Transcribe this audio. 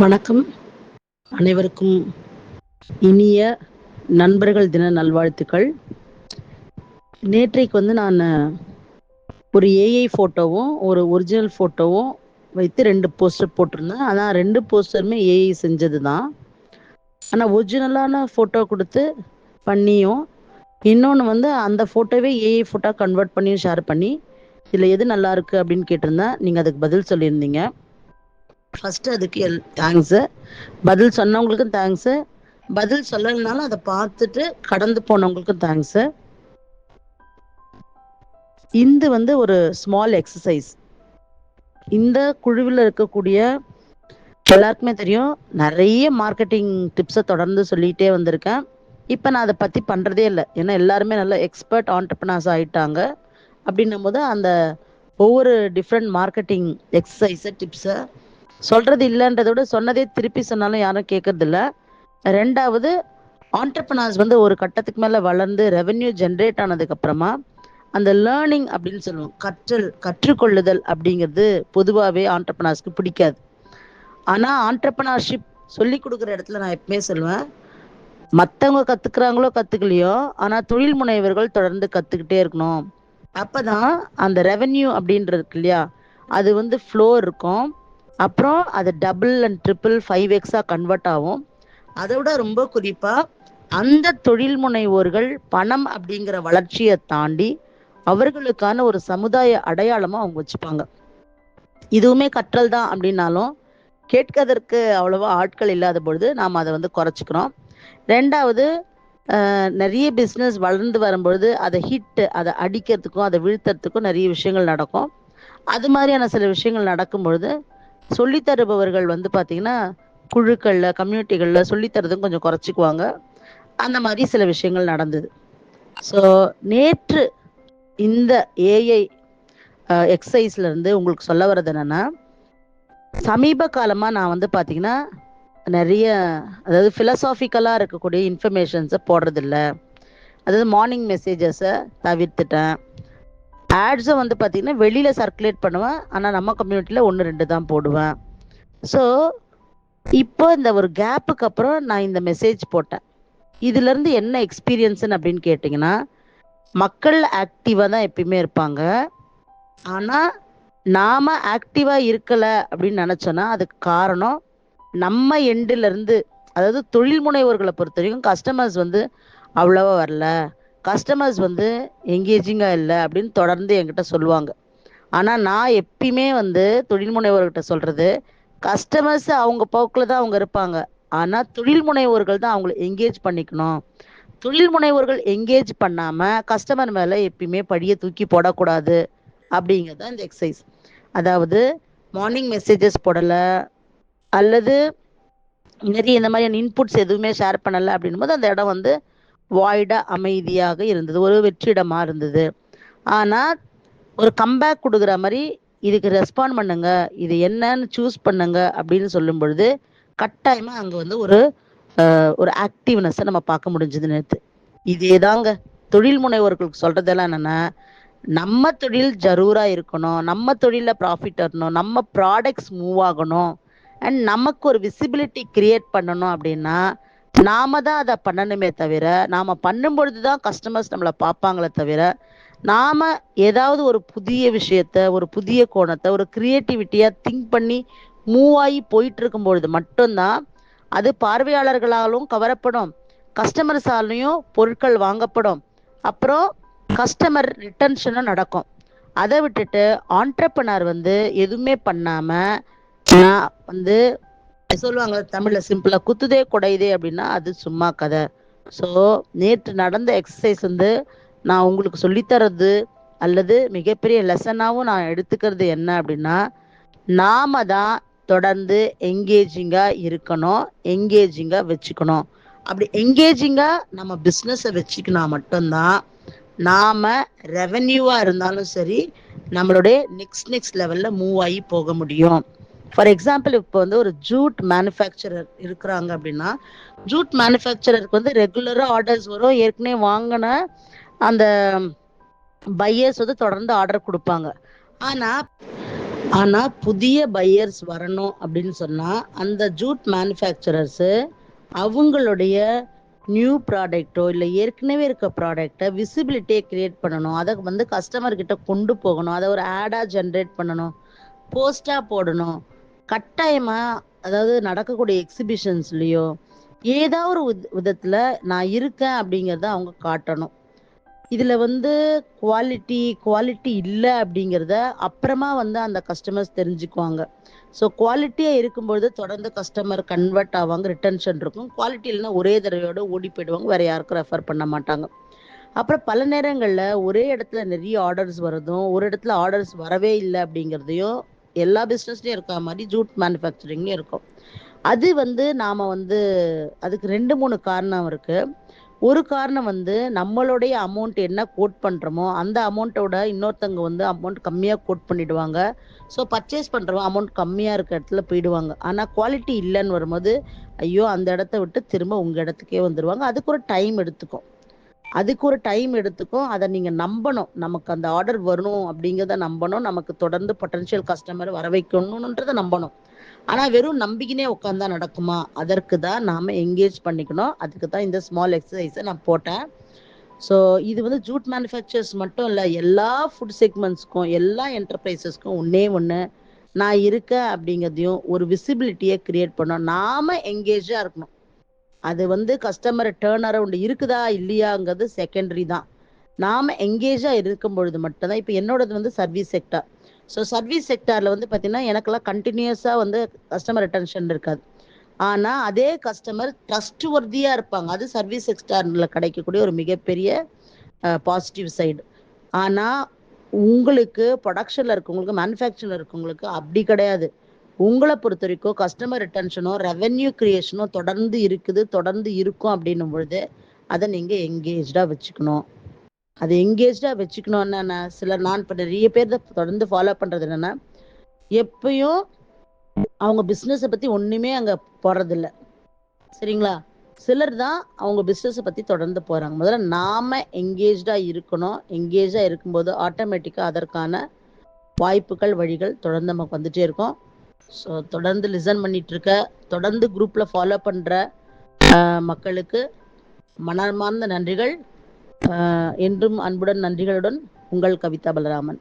வணக்கம். அனைவருக்கும் இனிய நண்பர்கள் தின நல்வாழ்த்துக்கள். நேற்றைக்கு நான் ஒரு ஏஐ ஃபோட்டோவும் ஒரு ஒரிஜினல் ஃபோட்டோவும் வைத்து 2 போஸ்டர் போட்டிருந்தேன். ஆனா 2 போஸ்டருமே ஏஐ செஞ்சது தான். ஆனா ஒரிஜினலான ஃபோட்டோ குடுத்து பண்ணியும், இன்னொன்னு அந்த ஃபோட்டோவே ஏஐ ஃபோட்டோ கன்வெர்ட் பண்ணியும் ஷேர் பண்ணி, "இதுல எது நல்லாயிருக்கு?" அப்படின்னு கேட்டிருந்தேன். நீங்க அதுக்கு பதில் சொல்லியிருந்தீங்க. ஃபர்ஸ்ட்டு அதுக்கு தேங்க்ஸு. பதில் சொன்னவங்களுக்கும் தேங்க்ஸு. பதில் சொல்லலைனாலும் அத பார்த்துட்டு கடந்து போனவங்களுக்கும் தேங்க்ஸு. இது ஒரு ஸ்மால் எக்ஸர்சைஸ். இந்த குழுவில இருக்கக்கூடிய எல்லாருக்குமே தெரியும், நெறைய மார்க்கெட்டிங் டிப்ஸ தொடர்ந்து சொல்லிட்டே வந்திருக்கேன். இப்ப நான் அத பத்தி பண்றதே இல்ல. ஏன்னா எல்லாருமே நல்ல எக்ஸ்பர்ட் ஆண்டர்பிரினர்ஸ் ஆயிட்டாங்க. அப்படின்னும்போது அந்த ஒவ்வொரு டிஃபரண்ட் மார்க்கெட்டிங் எக்ஸர்சைஸ, டிப்ஸ சொல்றது இல்லன்றத விட சொன்னதே திருப்பி சொன்னாலும் யாரும் கேட்கறதில்ல. 2வது ஆண்டர்பிரினர்ஸ் ஒரு கட்டத்துக்கு மேல வளர்ந்து ரெவென்யூ ஜெனரேட் ஆனதுக்கு அப்புறமா அந்த லேர்னிங் அப்படின்னு சொல்லுவோம். கற்றுக்கொள்ளுதல் அப்படிங்கிறது பொதுவாவே ஆண்டர்பிரினர்ஸ்க்கு பிடிக்காது. ஆனா ஆண்டர்பிரினர்ஷிப் சொல்லிக் குடுக்குற இடத்துல நான் எப்பவுமே சொல்லுவேன், மத்தவங்க கத்துக்கிறாங்களோ கத்துக்கலையோ, ஆனா தொழில் முனைவர்கள் தொடர்ந்து கத்துக்கிட்டே இருக்கணும். அப்பதான் அந்த ரெவென்யூ அப்படின்றது இருக்கு இல்லையா? அது ஃப்ளோ இருக்கும். அப்புறம் அது double and triple 5x convert ஆகும். அதை விட ரொம்ப குறிப்பா அந்த தொழில் முனைவோர்கள் பணம் அப்படிங்கிற வளர்ச்சியை தாண்டி அவர்களுக்கான ஒரு சமுதாய அடையாளமா அவங்க வச்சுப்பாங்க. இதுவுமே கற்றல் தான் அப்படின்னாலும் கேட்கதற்கு அவ்வளவா ஆட்கள் இல்லாத பொழுது நாம் அதை குறைச்சிக்கிறோம். 2வது நிறைய பிஸ்னஸ் வளர்ந்து வரும்பொழுது அதை அடிக்கிறதுக்கும் அதை வீழ்த்துறதுக்கும் நிறைய விஷயங்கள் நடக்கும். அது மாதிரியான சில விஷயங்கள் நடக்கும் பொழுது சொல்லித்தருபவர்கள் பார்த்தீங்கன்னா குழுக்களில் கம்யூனிட்டிகளில் சொல்லித்தரதும் கொஞ்சம் குறைச்சிக்குவாங்க. அந்த மாதிரி சில விஷயங்கள் நடந்தது. ஸோ நேற்று இந்த ஏஐ எக்ஸசைஸ்ல இருந்து உங்களுக்கு சொல்ல வர்றது என்னன்னா, சமீப காலமா நான் பார்த்தீங்கன்னா நிறைய அதாவது ஃபிலசாபிக்கலா இருக்கக்கூடிய இன்ஃபர்மேஷன்ஸை போடுறதில்ல. அதாவது மார்னிங் மெசேஜஸை தவிர்த்துட்டேன். ஆட்ஸை பார்த்தீங்கன்னா வெளியில சர்க்குலேட் பண்ணுவேன். ஆனால் நம்ம கம்யூனிட்டியில் 1, 2 தான் போடுவேன். ஸோ இப்போ இந்த ஒரு கேப்புக்கு அப்புறம் நான் இந்த மெசேஜ் போட்டேன். இதுல இருந்து என்ன எக்ஸ்பீரியன்ஸ்ன்னு அப்படின்னு கேட்டிங்கன்னா, மக்கள் ஆக்டிவா தான் எப்பயுமே இருப்பாங்க. ஆனா நாம ஆக்டிவா இருக்கல அப்படின்னு நினைச்சோன்னா அதுக்கு காரணம் நம்ம எண்டுல இருந்து, அதாவது தொழில் முனைவோர்களை பொறுத்த வரைக்கும் கஸ்டமர்ஸ் அவ்வளவா வரல, கஸ்டமர்ஸ் எங்கேஜிங்கா இல்லை அப்படின்னு தொடர்ந்து என்கிட்ட சொல்லுவாங்க. ஆனா நான் எப்பயுமே தொழில் முனைவோர்கிட்ட சொல்றது, கஸ்டமர்ஸ் அவங்க போக்குல தான் அவங்க இருப்பாங்க. ஆனா தொழில் முனைவோர்கள் தான் அவங்களை எங்கேஜ் பண்ணிக்கணும். தொழில் முனைவோர்கள் எங்கேஜ் பண்ணாம கஸ்டமர் மேல எப்பயுமே பழிய தூக்கி போடக்கூடாது அப்படிங்கிறது தான் இந்த எக்ஸசைஸ். அதாவது மார்னிங் மெசேஜஸ் போடல அல்லது நிறைய இந்த மாதிரியான இன்புட்ஸ் எதுவுமே ஷேர் பண்ணல அப்படின்னும் போது அந்த இடம் வாய்டா அமைதியாக இருந்தது, ஒரு வெற்றிடமா இருந்தது. ஆனா ஒரு கம்பேக் கொடுக்குற மாதிரி இதுக்கு ரெஸ்பாண்ட் பண்ணுங்க, இது என்னன்னு சூஸ் பண்ணுங்க அப்படின்னு சொல்லும் பொழுது கட்டாயமா அங்க ஒரு ஒரு ஆக்டிவ்னஸை நம்ம பார்க்க முடிஞ்சது நேற்று. இதே தாங்க தொழில் முனைவோர்களுக்கு சொல்றதெல்லாம் என்னன்னா, நம்ம தொழில் ஜரூரா இருக்கணும், நம்ம தொழில ப்ராஃபிட் வரணும், நம்ம ப்ராடக்ட்ஸ் மூவ் ஆகணும் அண்ட் நமக்கு ஒரு விசிபிலிட்டி கிரியேட் பண்ணணும் அப்படின்னா நாம தான் அதை பண்ணணுமே தவிர, நாம பண்ணும் பொழுதுதான் கஸ்டமர்ஸ் நம்மளை பார்ப்பாங்களே தவிர, நாம ஏதாவது ஒரு புதிய விஷயத்த, ஒரு புதிய கோணத்தை, ஒரு கிரியேட்டிவிட்டியா திங்க் பண்ணி மூவ் ஆகி போயிட்டு இருக்கும் பொழுது மட்டும்தான் அது பார்வையாளர்களாலும் கவரப்படும், கஸ்டமர்ஸாலையும் பொருட்கள் வாங்கப்படும், அப்புறம் கஸ்டமர் ரிட்டன்ஷனும் நடக்கும். அதை விட்டுட்டு ஆண்டர்பிரனர் எதுவுமே பண்ணாம நான் சொல்லுவாங்க தமிழ்ல சிம்பிளா குத்துதே கொடையுதே அப்படின்னா அது சும்மா கதை. ஸோ நேற்று நடந்த எக்ஸசைஸ் நான் உங்களுக்கு சொல்லித்தரது அல்லது மிகப்பெரிய லெசனாகவும் நான் எடுத்துக்கிறது என்ன அப்படின்னா, நாம தான் தொடர்ந்து எங்கேஜிங்கா இருக்கணும், எங்கேஜிங்கா வச்சுக்கணும். அப்படி எங்கேஜிங்கா நம்ம பிஸ்னஸை வச்சுக்கினா மட்டும்தான் நாம ரெவென்யூவா இருந்தாலும் சரி நம்மளுடைய நெக்ஸ்ட் லெவல்ல மூவ் ஆகி போக முடியும். ஃபார் எக்ஸாம்பிள் இப்போ ஒரு ஜூட் மேனுஃபேக்சரர் இருக்கிறாங்க அப்படின்னா, ஜூட் மேனுஃபேக்சரருக்கு ரெகுலரா ஆர்டர்ஸ் வரும். ஏற்கனவே வாங்கின அந்த பையர்ஸ் தொடர்ந்து ஆர்டர் கொடுப்பாங்க. ஆனா ஆனா புதிய பையர்ஸ் வரணும் அப்படின்னு சொன்னா அந்த ஜூட் மேனுஃபேக்சரர்ஸ் அவங்களுடைய நியூ ப்ராடக்ட்டோ இல்லை ஏற்கனவே இருக்க ப்ராடக்டை விசிபிலிட்டியை கிரியேட் பண்ணணும். அதை வந்து கஸ்டமர் கிட்ட கொண்டு போகணும். அதை ஒரு ஆடாக ஜென்ரேட் பண்ணணும், போஸ்டாக போடணும். கட்டாயமாக அதாவது நடக்கக்கூடிய எக்ஸிபிஷன்ஸ்லேயோ ஏதாவது ஒரு விதத்தில் நான் இருக்கேன் அப்படிங்கிறத அவங்க காட்டணும். இதில் வந்து குவாலிட்டி இல்லை அப்படிங்கிறத அப்புறமா வந்து அந்த கஸ்டமர்ஸ் தெரிஞ்சுக்குவாங்க. ஸோ குவாலிட்டியாக இருக்கும்பொழுது தொடர்ந்து கஸ்டமர் கன்வெர்ட் ஆவாங்க, ரிட்டன்ஷன் இருக்கும். குவாலிட்டி இல்லைன்னா ஒரே தடவையோட ஓடி போயிடுவாங்க, வேறு யாருக்கும் ரெஃபர் பண்ண மாட்டாங்க. அப்புறம் பல நேரங்களில் ஒரே இடத்துல நிறைய ஆர்டர்ஸ் வரதும், ஒரு இடத்துல ஆர்டர்ஸ் வரவே இல்லை அப்படிங்கிறதையும் எல்லா பிஸ்னஸ்லேயும் இருக்க மாதிரி ஜூட் மேனுஃபேக்சரிங்லேயும் இருக்கும். அது வந்து நாம் வந்து அதுக்கு 2-3 காரணம் இருக்குது. ஒரு காரணம் வந்து நம்மளுடைய அமௌண்ட் என்ன கோட் பண்ணுறோமோ அந்த அமௌண்ட்டோட இன்னொருத்தவங்க வந்து அமௌண்ட் கம்மியாக கோட் பண்ணிடுவாங்க. ஸோ பர்ச்சேஸ் பண்ணுறவங்க அமௌண்ட் கம்மியாக இருக்க இடத்துல போயிடுவாங்க. ஆனால் குவாலிட்டி இல்லைன்னு வரும்போது ஐயோ அந்த இடத்த விட்டு திரும்ப உங்கள் இடத்துக்கே வந்துடுவாங்க. அதுக்கு ஒரு டைம் எடுத்துக்கும். அதை நீங்கள் நம்பணும். நமக்கு அந்த ஆர்டர் வரணும் அப்படிங்கிறத நம்பணும். நமக்கு தொடர்ந்து பொட்டன்ஷியல் கஸ்டமர் வர வைக்கணுன்றதை நம்பணும். ஆனால் வெறும் நம்பிக்கினே உட்காந்தா நடக்குமா? அதற்கு தான் நாம் என்கேஜ் பண்ணிக்கணும். அதுக்கு தான் இந்த ஸ்மால் எக்ஸசைஸை நான் போட்டேன். ஸோ இது வந்து ஜூட் மேனுஃபேக்சர்ஸ் மட்டும் இல்லை, எல்லா ஃபுட் செக்மெண்ட்ஸ்க்கும் எல்லா என்டர்பிரைசஸ்க்கும் ஒன்று நான் இருக்கேன் அப்படிங்கிறதையும் ஒரு விசிபிலிட்டியை கிரியேட் பண்ணோம். நாம் என்கேஜாக இருக்கணும். அது வந்து கஸ்டமர் டேர்ன் அரவுண்ட் இருக்குதா இல்லையாங்கிறது செகண்டரி தான். நாம் என்கேஜாக இருக்கும் பொழுது மட்டும்தான். இப்போ என்னோடது வந்து சர்வீஸ் செக்டார். ஸோ சர்வீஸ் செக்டாரில் வந்து பார்த்தீங்கன்னா எனக்கெல்லாம் கண்டினியூஸாக வந்து கஸ்டமர் ரிட்டன்ஷன் இருக்காது. ஆனால் அதே கஸ்டமர் ட்ரஸ்ட் ஒர்த்தியாக இருப்பாங்க. அது சர்வீஸ் செக்டாரில் கிடைக்கக்கூடிய ஒரு மிகப்பெரிய பாசிட்டிவ் சைடு. ஆனால் உங்களுக்கு ப்ரொடக்ஷனில் இருக்கவங்களுக்கு, மேனுஃபேக்சரில் இருக்கவங்களுக்கு அப்படி கிடையாது. உங்களை பொறுத்த வரைக்கும் கஸ்டமர் ரிட்டன்ஷனோ ரெவென்யூ கிரியேஷனோ தொடர்ந்து இருக்குது, தொடர்ந்து இருக்கும் அப்படின்னும் பொழுது அதை நீங்கள் என்கேஜாக வச்சுக்கணும். அது என்கேஜாக வச்சுக்கணும்னா நான் இப்போ நிறைய பேர் தொடர்ந்து ஃபாலோ பண்ணுறது என்னென்னா, எப்பயும் அவங்க பிஸ்னஸை பற்றி ஒன்றுமே அங்கே போடுறதில்ல, சரிங்களா? சிலர் தான் அவங்க பிஸ்னஸை பற்றி தொடர்ந்து போகிறாங்க. முதல்ல நாம் என்கேஜாக இருக்கணும். என்கேஜாக இருக்கும்போது ஆட்டோமேட்டிக்காக அதற்கான வாய்ப்புகள், வழிகள் தொடர்ந்து நமக்கு வந்துட்டே இருக்கும். ஸோ தொடர்ந்து லிசன் பண்ணிட்டு இருக்க, தொடர்ந்து குரூப்பில் ஃபாலோ பண்ணுற மக்களுக்கு மனமார்ந்த நன்றிகள். என்றும் அன்புடன் நன்றிகளுடன் உங்கள் கவிதா பலராமன்.